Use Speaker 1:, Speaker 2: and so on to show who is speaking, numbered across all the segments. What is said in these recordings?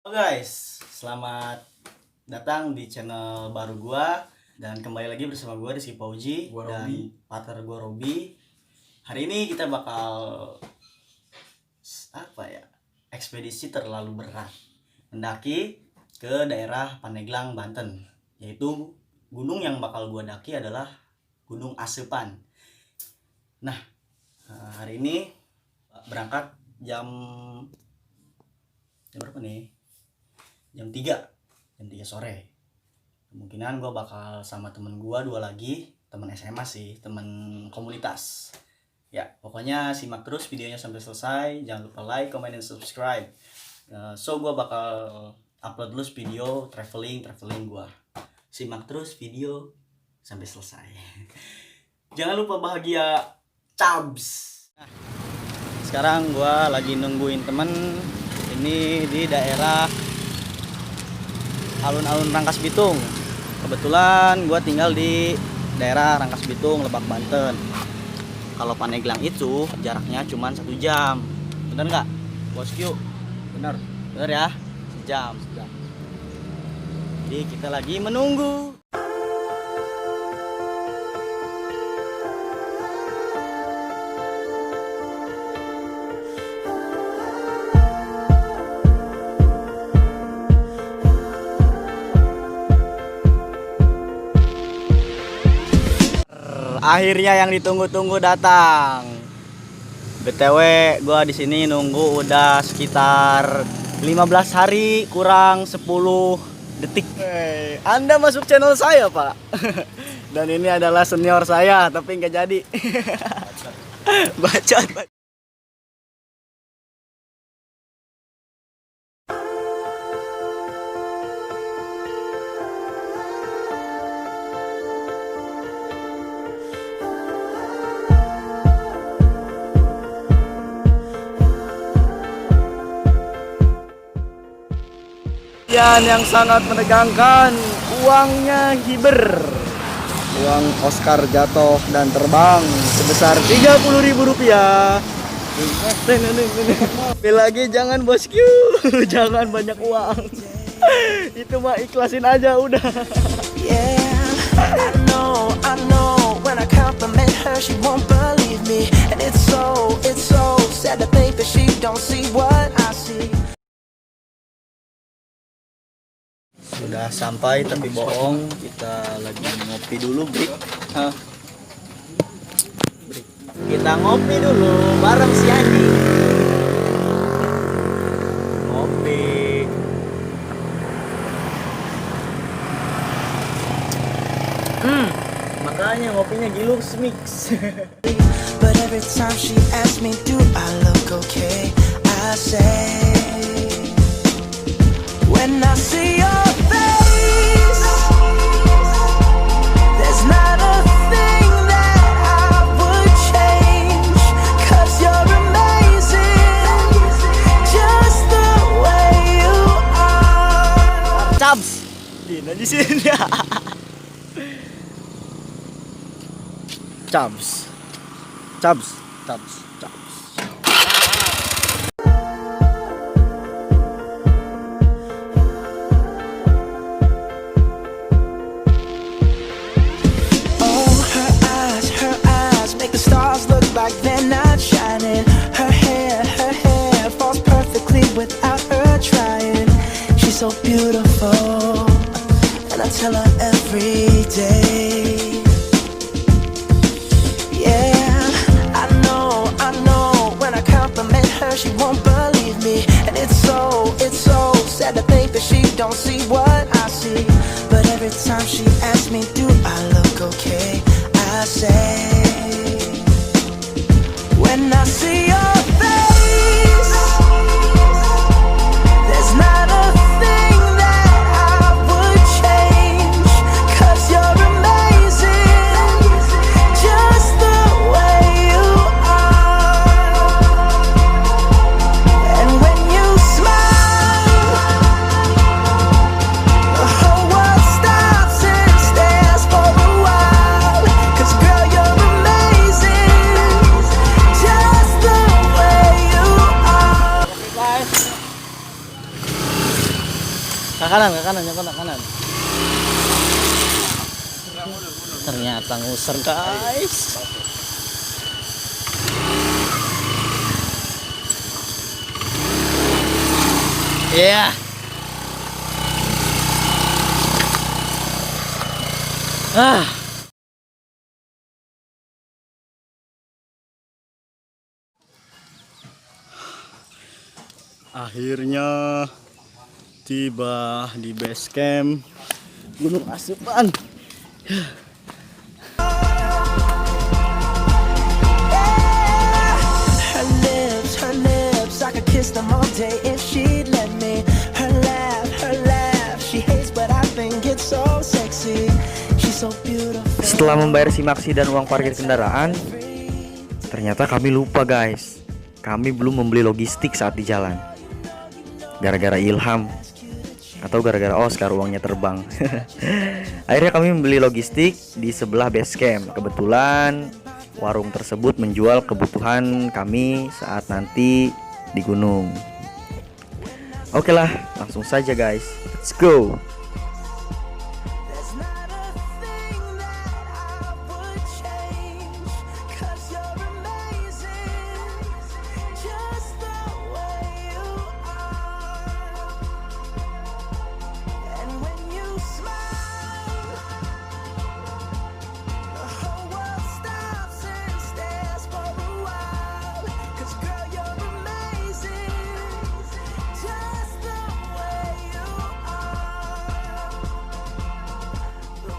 Speaker 1: Halo guys, selamat datang di channel baru gua dan kembali lagi bersama gua Rizky Pauji dan partner gua Robi. Hari ini kita bakal ekspedisi terlalu berat, mendaki ke daerah Pandeglang, Banten. Yaitu gunung yang bakal gua daki adalah Gunung Asepan. Nah, hari ini berangkat jam berapa nih? Jam 3 sore. Kemungkinan gue bakal sama temen gue dua lagi, temen SMA sih, temen komunitas. Ya, pokoknya simak terus videonya sampai selesai. Jangan lupa like, comment, dan subscribe. So gue bakal upload dulu video traveling gue. Simak terus video sampai selesai. Jangan lupa bahagia, cabs. Sekarang gue lagi nungguin temen. Ini di daerah alun-alun Rangkas Bitung. Kebetulan gue tinggal di daerah Rangkas Bitung, Lebak, Banten. Kalau Pandeglang itu jaraknya cuma 1 jam. Bener nggak, bosku? Bener ya, sejam. Jadi kita lagi menunggu. Akhirnya yang ditunggu-tunggu datang. BTW gua di sini nunggu udah sekitar 15 hari kurang 10 detik. Hey, Anda masuk channel saya, Pak. Dan ini adalah senior saya, tapi nggak jadi. Bacot. Yang sangat menegangkan, uangnya hiber. Uang Oscar jatuh dan terbang sebesar Rp30.000. Tapi lagi jangan bosku, jangan banyak uang. Itu mah ikhlasin aja udah. I know when I compliment her she won't believe me, and it's so sad to think that she don't see what I see. Sudah sampai tapi bohong, kita lagi ngopi dulu, break. Kita ngopi dulu bareng si Andi. Ngopi. Makanya ngopinya Gilux Mix. But every time she asks me do I look okay, I say when I see your face, there's not a thing that I would change, 'cause you're amazing, just the way you are. Cabs, di sini. Cabs. Like they're not shining. Her hair falls perfectly without her trying. She's so beautiful, and I tell her every day. Yeah, I know when I compliment her she won't believe me, and it's so sad to think that she don't see what I see. But every time she asks me do I look okay, I say when I see your face, there's not a thing that I would change, 'cause you're amazing, just the way you are. And when you smile, Ke kanan, nyokot ke kanan. Ternyata nguser guys. Iya. Akhirnya tiba di base camp Gunung Asupan. Her lips, I could kiss them all day if she'd let me. Her laugh, she hates but I think it's so sexy. She's so beautiful. Setelah membayar simaksi dan uang parkir kendaraan, ternyata kami lupa guys. Kami belum membeli logistik saat di jalan. Gara-gara Ilham atau gara-gara Oscar uangnya terbang. Akhirnya kami membeli logistik di sebelah base camp. Kebetulan warung tersebut menjual kebutuhan kami saat nanti di gunung. Oke lah, langsung saja guys. Let's go.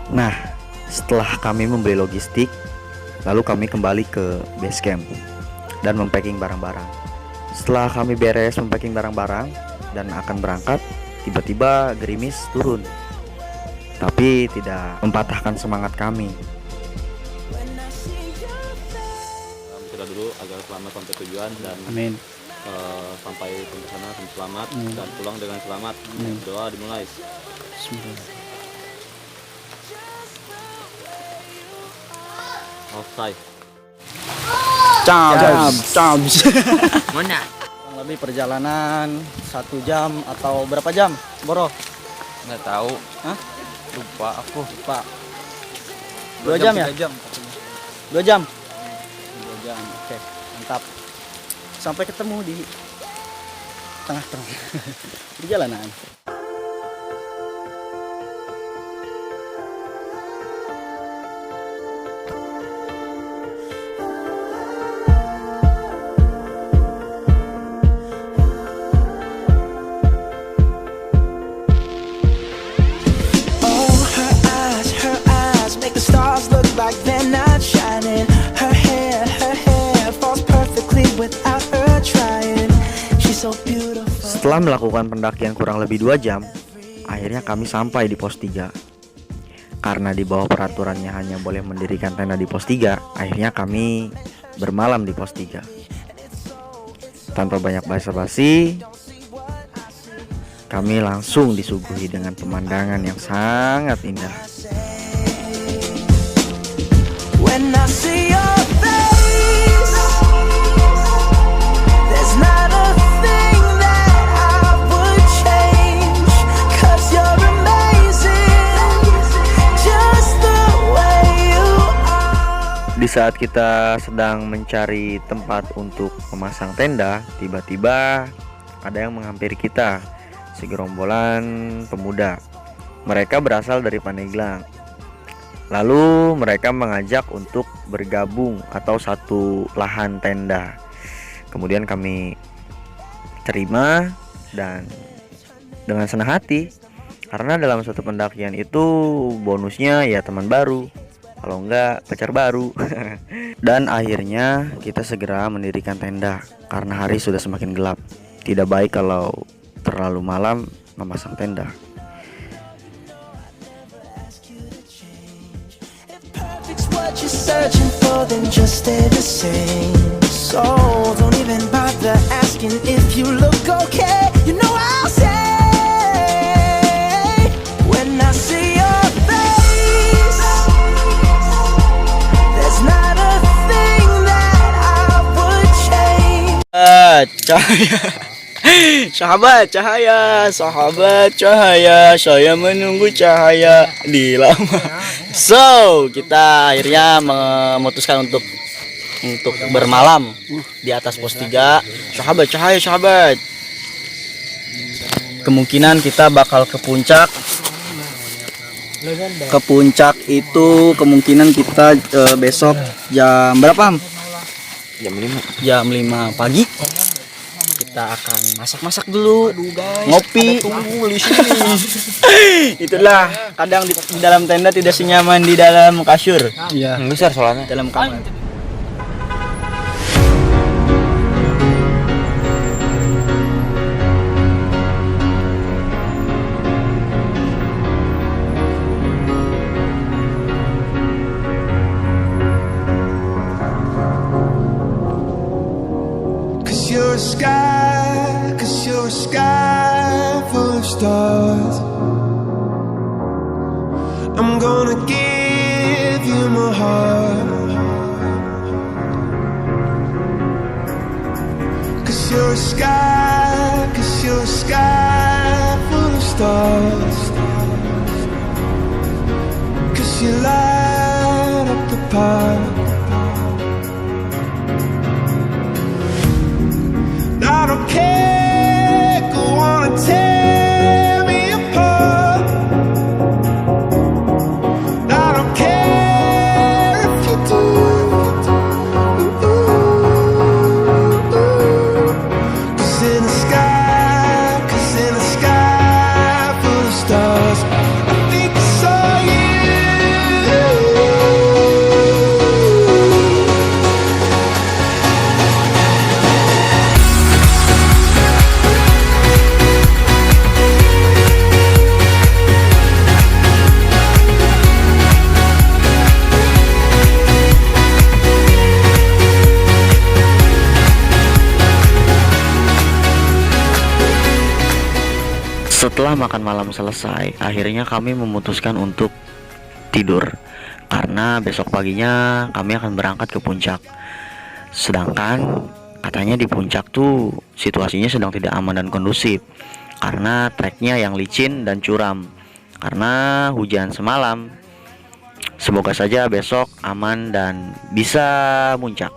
Speaker 1: Nah, setelah kami membeli logistik, lalu kami kembali ke base camp dan mempacking barang-barang. Setelah kami beres mempacking barang-barang dan akan berangkat, tiba-tiba gerimis turun. Tapi tidak mempatahkan semangat kami.
Speaker 2: Kita dulu agar selamat sampai tujuan dan
Speaker 1: Amin.
Speaker 2: Sampai ke sana selamat dan pulang dengan selamat. Doa dimulai.
Speaker 1: Bismillah.
Speaker 2: Offside.
Speaker 1: Cabs.
Speaker 2: Mana?
Speaker 1: Kurang lebih perjalanan 1 jam atau berapa jam, Boro?
Speaker 2: Nggak tahu.
Speaker 1: Hah?
Speaker 2: Lupa aku.
Speaker 1: Lupa. 2 jam ya? 2 jam. 2 jam. Oke, mantap. Sampai ketemu di tengah-tengah perjalanan. Like they're not shining. Her hair falls perfectly without her trying. She's so beautiful. Setelah melakukan pendakian kurang lebih 2 jam, akhirnya kami sampai di pos 3. Karena di bawah peraturannya hanya boleh mendirikan tenda di pos 3, akhirnya kami bermalam di pos 3. Tanpa banyak basa-basi, kami langsung disuguhi dengan pemandangan yang sangat indah. When I see your face, there's not a thing that I would change, 'cause you're amazing, just the way you are. Di saat kita sedang mencari tempat untuk memasang tenda, tiba-tiba ada yang menghampiri kita, segerombolan pemuda. Mereka berasal dari Pandeglang. Lalu mereka mengajak untuk bergabung atau satu lahan tenda. Kemudian kami terima dan dengan senang hati, karena dalam suatu pendakian itu bonusnya ya teman baru, kalau enggak pacar baru. Dan akhirnya kita segera mendirikan tenda karena hari sudah semakin gelap. Tidak baik kalau terlalu malam memasang tenda. What you're searching for, then just stay the same. So don't even bother asking if you look okay. You know I'll say when I see your face, there's not a thing that I would change. Sahabat cahaya, sahabat cahaya, saya menunggu cahaya di lama. So, kita akhirnya memutuskan untuk bermalam di atas pos 3. Sahabat cahaya, sahabat. Kemungkinan kita bakal ke puncak. Ke puncak itu kemungkinan kita besok jam berapa?
Speaker 2: Jam 5.
Speaker 1: Jam 5 pagi. Kita akan masak-masak dulu, ngopi. Itulah kadang di dalam tenda tidak senyaman di dalam kasur.
Speaker 3: Iya.
Speaker 2: Besar soalnya.
Speaker 1: Dalam kamar.
Speaker 4: Cause you're a sky full of stars. I'm gonna give you my heart. Cause you're a sky full of stars. Cause you light up the park. I don't care, go on and tear me apart. I don't care if you do. Cause in the sky full of stars, I think I saw you.
Speaker 5: Setelah makan malam selesai, akhirnya kami memutuskan untuk tidur karena besok paginya kami akan berangkat ke puncak. Sedangkan katanya di puncak tuh situasinya sedang tidak aman dan kondusif karena treknya yang licin dan curam karena hujan semalam. Semoga saja besok aman dan bisa muncak.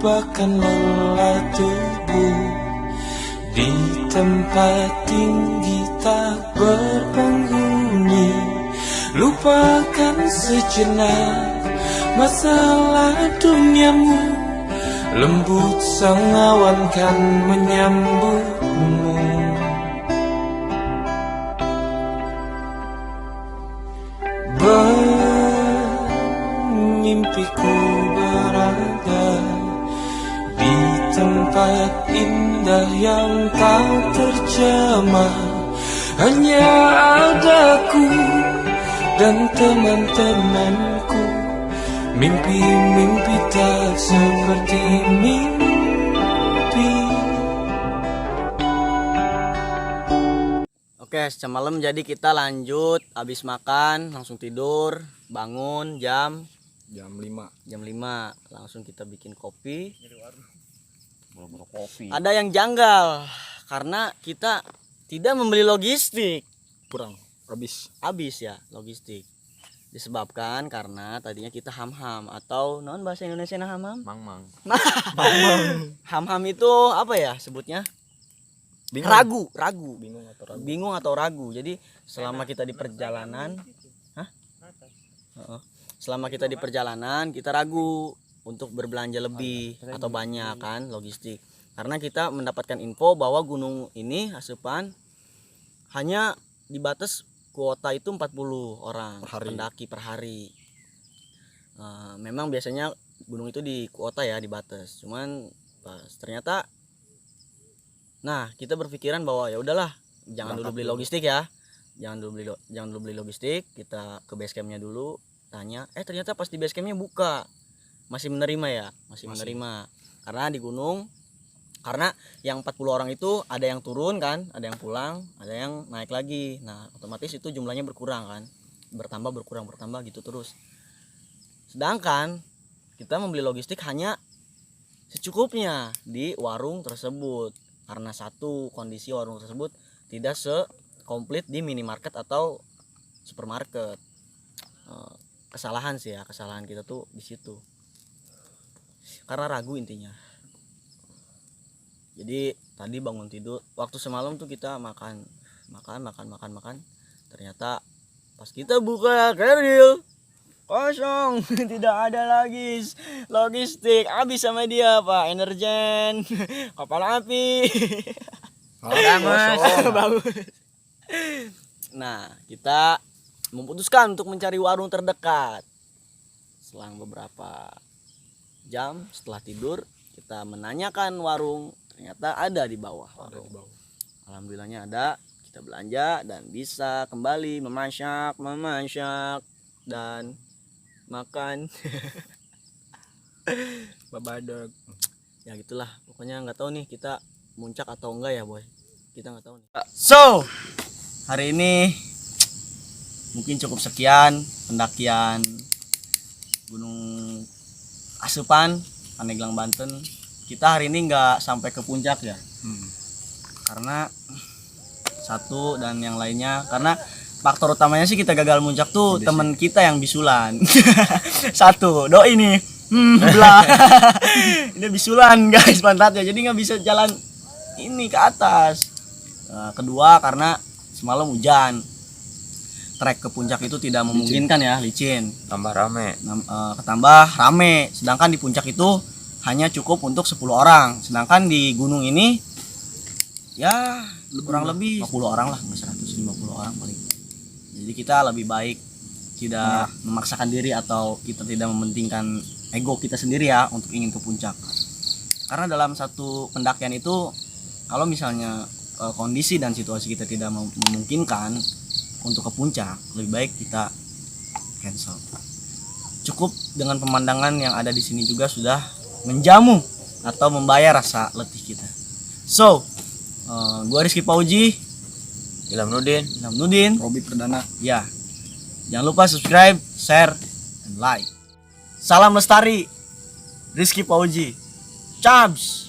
Speaker 4: Bahkan lelah tubuh di tempat tinggi tak berpenghuni. Lupakan sejenak masalah duniamu. Lembut sang awan kan menyambutmu. Bermimpiku berada di tempat indah yang tak terjamah. Hanya adaku dan teman-temanku. Mimpi-mimpi tak seperti mimpi.
Speaker 1: Oke, semalam jadi kita lanjut habis makan langsung tidur, bangun jam 5 langsung kita bikin kopi. Ada yang janggal karena kita tidak membeli logistik.
Speaker 3: Kurang
Speaker 1: habis ya logistik. Disebabkan karena tadinya kita ham-ham atau non bahasa Indonesia nah ham-ham.
Speaker 2: Mang.
Speaker 1: Ham-ham itu apa ya sebutnya? Ragu. Bingung atau ragu. Jadi selama kita di perjalanan, selama kita di perjalanan kita ragu untuk berbelanja lebih atau banyak kan logistik. Karena kita mendapatkan info bahwa gunung ini Asupan hanya dibatas kuota itu 40 orang pendaki per hari. Memang biasanya gunung itu di kuota ya dibatas. Cuman pas ternyata kita berpikiran bahwa ya udahlah jangan dulu beli logistik ya. Jangan dulu beli logistik, kita ke base campnya dulu tanya. Ternyata pas di base campnya buka. Masih menerima ya, masih menerima. Karena di gunung karena yang 40 orang itu ada yang turun kan, ada yang pulang, ada yang naik lagi. Nah otomatis itu jumlahnya berkurang kan, bertambah gitu terus. Sedangkan kita membeli logistik hanya secukupnya di warung tersebut, karena satu kondisi warung tersebut tidak sekomplit di minimarket atau supermarket. Kesalahan kita tuh di situ, karena ragu intinya. Jadi tadi bangun tidur waktu semalam tuh kita makan. Ternyata pas kita buka keril kosong, tidak ada lagi logistik, habis sama dia Pak Energen, kapal api. Bagus. Nah kita memutuskan untuk mencari warung terdekat. Selang beberapa jam setelah tidur kita menanyakan warung. Ternyata ada di bawah warung. Alhamdulillahnya ada, kita belanja dan bisa kembali memasak dan makan. Babadog. Ya gitulah, pokoknya nggak tahu nih kita muncak atau enggak ya boy. Kita nggak tahu nih. So hari ini mungkin cukup sekian pendakian Gunung Asupan, Pandeglang, Banten. Kita hari ini nggak sampai ke puncak ya, karena satu dan yang lainnya karena faktor utamanya sih kita gagal muncak tuh kondisi. Temen kita yang bisulan. Satu doi nih belah. Ini bisulan guys pantatnya, jadi nggak bisa jalan ini ke atas. Kedua karena semalam hujan, trek ke puncak itu tidak memungkinkan ya, licin,
Speaker 2: Tambah rame.
Speaker 1: Ketambah rame, sedangkan di puncak itu hanya cukup untuk 10 orang, sedangkan di gunung ini ya kurang lebih 50 orang lah, 150 orang paling. Jadi kita lebih baik tidak memaksakan diri atau kita tidak mementingkan ego kita sendiri ya untuk ingin ke puncak. Karena dalam satu pendakian itu kalau misalnya kondisi dan situasi kita tidak memungkinkan untuk ke puncak, lebih baik kita cancel. Cukup dengan pemandangan yang ada di sini juga sudah menjamu atau membayar rasa letih kita. So, gua Rizky Pauji,
Speaker 2: Ilham Nudin,
Speaker 1: Robi Perdana. Ya, jangan lupa subscribe, share, and like. Salam lestari, Rizky Pauji. Cabs.